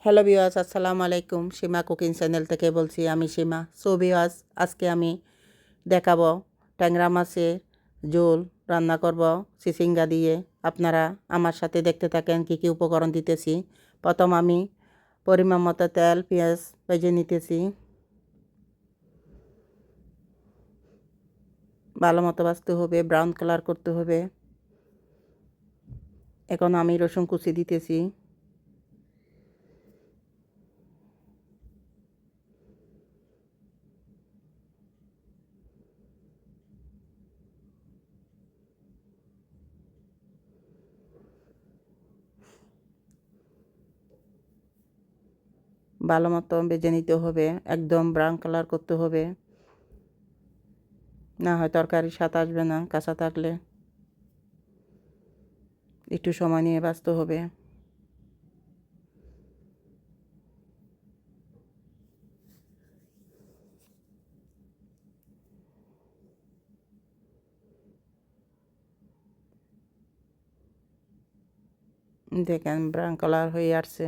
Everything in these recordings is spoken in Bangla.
হ্যালো ভিউয়ার্স, আসসালামু আলাইকুম। সীমা কুকিং চ্যানেল থেকে বলছি, আমি সীমা। সো ভিউয়ার্স, আজকে আমি দেখাবো ট্যাংরা মাছের ঝোল রান্না করব চিচিঙ্গা দিয়ে। আপনারা আমার সাথে দেখতে থাকেন কী কী উপকরণ দিতেছি। প্রথম আমি পরিমাণ মতো তেল পেঁয়াজ ভেজে নিতেছি। ভালো মতো ভাজতে হবে, ব্রাউন কালার করতে হবে। এখন আমি রসুন কুচি দিতেছি। ভালো মতো ভেজে নিতে হবে, একদম ব্রাউন কালার করতে হবে, না হয় তরকারির স্বাদ আসবে না কাঁচা থাকলে। একটু সময় নিয়ে ভাজতে হবে। দেখেন ব্রাউন কালার হয়ে আসছে।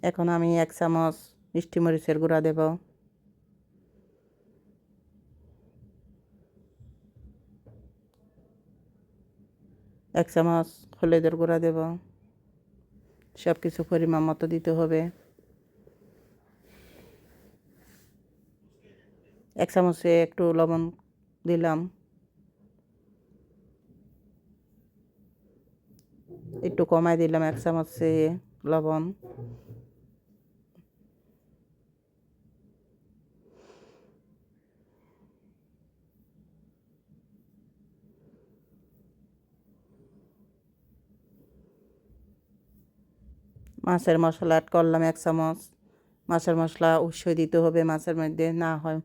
এখন আমি 1 চামচ মিষ্টি মরিচের গুঁড়া দেব, 1 চামচ হলুদের গুঁড়া দেব। সব কিছু পরিমাণ মতো দিতে হবে। 1 চামচে একটু লবণ দিলাম, একটু কমাই দিলাম 1 চামচে লবণ। মাছের মশলা অ্যাড করলাম 1 চামচ। মাছের মশলা অবশ্যই দিতে হবে মাছের মধ্যে, না হয়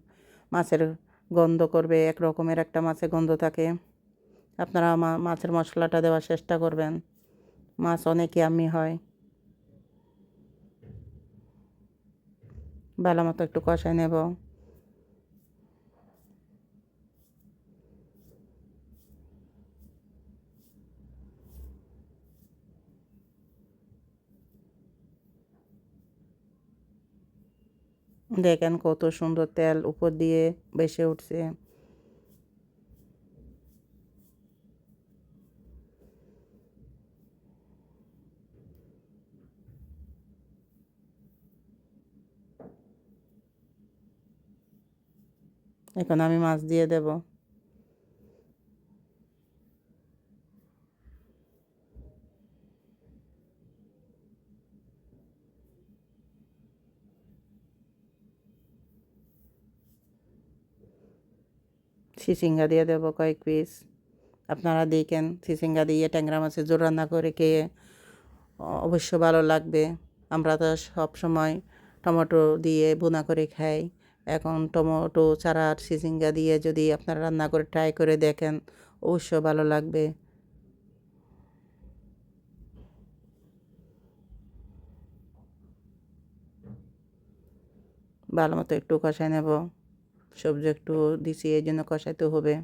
মাছের গন্ধ করবে, এক রকমের একটা মাছের গন্ধ থাকে। আপনারা মাছের মশলাটা দেওয়ার চেষ্টা করবেন, মাছ অনেক ইয়াম্মি হয়। ভালো মতো একটু কষাই নেব। দেখেন কত সুন্দর তেল উপর দিয়ে ভেসে উঠছে। এখন আমি মাছ দিয়ে দেব। চিচিঙ্গা দিয়ে দেব কয়েক পিস। আপনারা দেখেন চিচিঙ্গা দিয়ে ট্যাংরা মাছের ঝোল রান্না করে খেয়ে অবশ্য ভালো লাগবে। আমরা তো সব সময় টমেটো দিয়ে ভুনা করে খাই। এখন টমেটো ছাড়া আর চিচিঙ্গা দিয়ে যদি আপনারা রান্না করে ট্রাই করে দেখেন, অবশ্য ভালো লাগবে। ভালো মতো একটু কষাই নেব। সবজি একটু দিছি, এই জন্য কষাইতে হবে।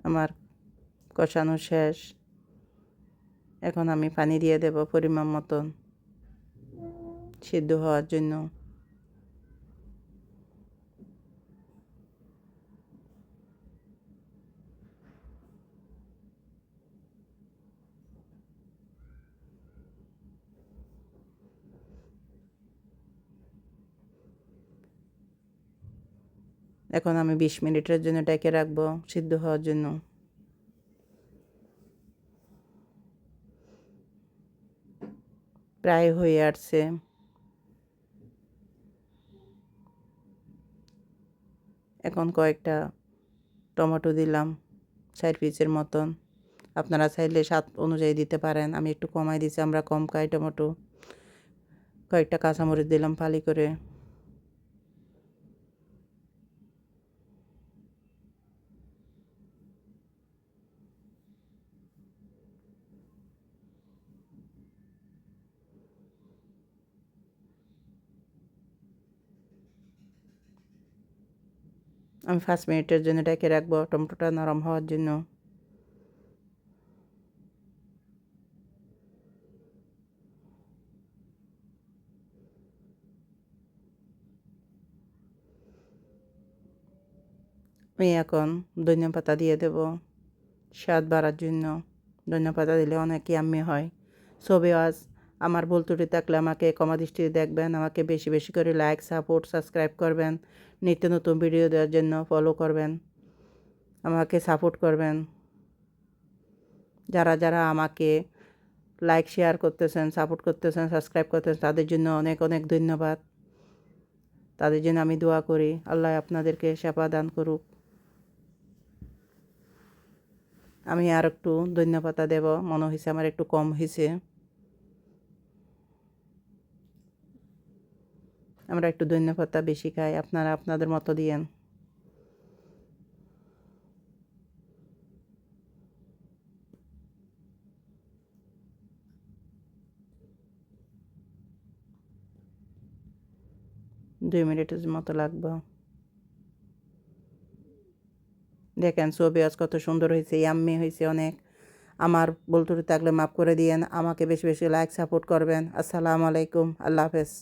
আমার কষানো শেষ। এখন আমি পানি দিয়ে দেব পরিমাণ মতন, সিদ্ধ হওয়ার জন্য। এখন আমি 20 মিনিটের জন্য ঢেকে রাখবো সিদ্ধ হওয়ার জন্য। প্রায় হয়ে আসছে। এখন কয়েকটা টমেটো দিলাম 4 পিসের মতন। আপনারা চাইলে স্বাদ অনুযায়ী দিতে পারেন, আমি একটু কমাই দিছি, আমরা কম খাই টমেটো। কয়েকটা কাঁচামরিচ দিলাম ফালি করে। আমি 5 মিনিটের জন্য ঢেকে রাখবো টমেটোটা নরম হওয়ার জন্য। আমি এখন ধনিয়া পাতা দিয়ে দেব স্বাদ বাড়ার জন্য। ধনিয়া পাতা দিলে অনেক ইয়াম্মি হয়। আজ আমার ভুল ত্রুটি থাকলে আমাকে ক্ষমা দৃষ্টিতে দেখবেন। আমাকে বেশি বেশি করে লাইক, সাপোর্ট, সাবস্ক্রাইব করবেন। নিত্য নতুন ভিডিও দেওয়ার জন্য ফলো করবেন, আমাকে সাপোর্ট করবেন। যারা যারা আমাকে লাইক শেয়ার করতেছেন, সাপোর্ট করতেছেন, সাবস্ক্রাইব করতেছেন, তাদের জন্য অনেক অনেক ধন্যবাদ। তাদের জন্য আমি দোয়া করি আল্লাহ আপনাদেরকে সেবা দান করুক। আমি আর একটু ধনিয়া পাতা দেব, মনে হয়েছে আমার একটু কম হয়েছে। আমরা একটু ধনিয়া পাতা বেশি খাই, আপনারা আপনাদের মতো দিয়েন। দুই মিনিটের মতো লাগবে। দেখেন ছবি আজ কত সুন্দর হয়েছে, ইয়াম্মি হয়েছে অনেক। আমার ভুল ত্রুটি থাকলে মাফ করে দিয়েন। আমাকে বেশি বেশি লাইক সাপোর্ট করবেন। আসসালামু আলাইকুম, আল্লাহ হাফেজ।